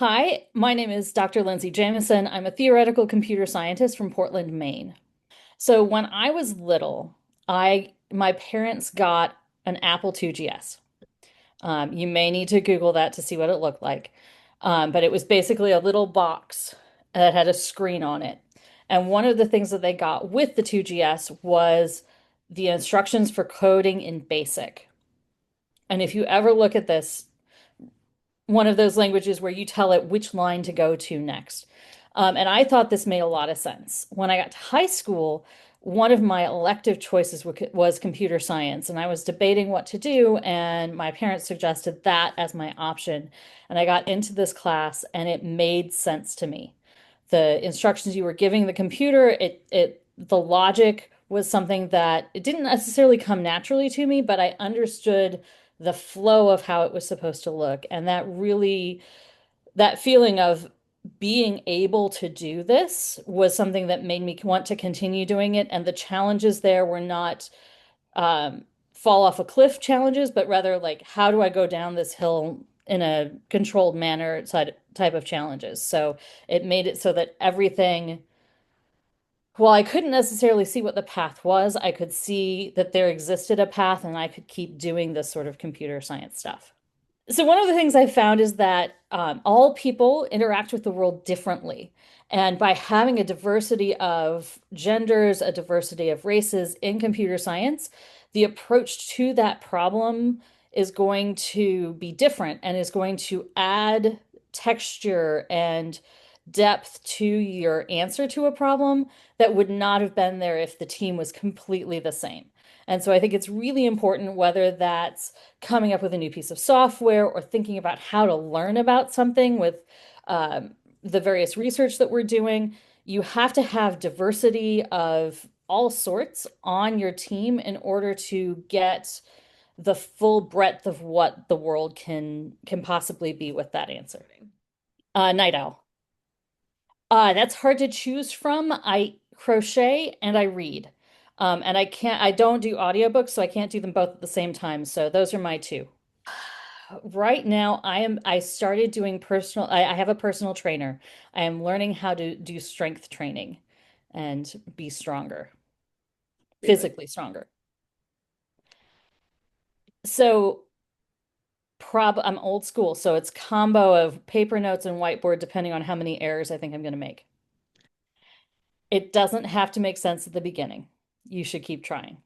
Hi, my name is Dr. Lindsay Jamieson. I'm a theoretical computer scientist from Portland, Maine. So when I was little, I my parents got an Apple IIgs. You may need to Google that to see what it looked like. But it was basically a little box that had a screen on it. And one of the things that they got with the 2GS was the instructions for coding in BASIC. And if you ever look at this, one of those languages where you tell it which line to go to next. And I thought this made a lot of sense. When I got to high school, one of my elective choices was computer science, and I was debating what to do, and my parents suggested that as my option. And I got into this class, and it made sense to me. The instructions you were giving the computer, the logic was something that it didn't necessarily come naturally to me, but I understood the flow of how it was supposed to look. And that feeling of being able to do this was something that made me want to continue doing it. And the challenges there were not fall off a cliff challenges, but rather like, how do I go down this hill in a controlled manner type of challenges. So it made it so that everything, well, I couldn't necessarily see what the path was. I could see that there existed a path and I could keep doing this sort of computer science stuff. So one of the things I found is that all people interact with the world differently. And by having a diversity of genders, a diversity of races in computer science, the approach to that problem is going to be different and is going to add texture and depth to your answer to a problem that would not have been there if the team was completely the same. And so I think it's really important, whether that's coming up with a new piece of software or thinking about how to learn about something with the various research that we're doing, you have to have diversity of all sorts on your team in order to get the full breadth of what the world can possibly be with that answer. Night owl. That's hard to choose from. I crochet and I read. And I don't do audiobooks, so I can't do them both at the same time. So those are my two. Right now, I started doing I have a personal trainer. I am learning how to do strength training and be stronger, physically stronger. So I'm old school, so it's combo of paper notes and whiteboard depending on how many errors I think I'm going to make. It doesn't have to make sense at the beginning. You should keep trying.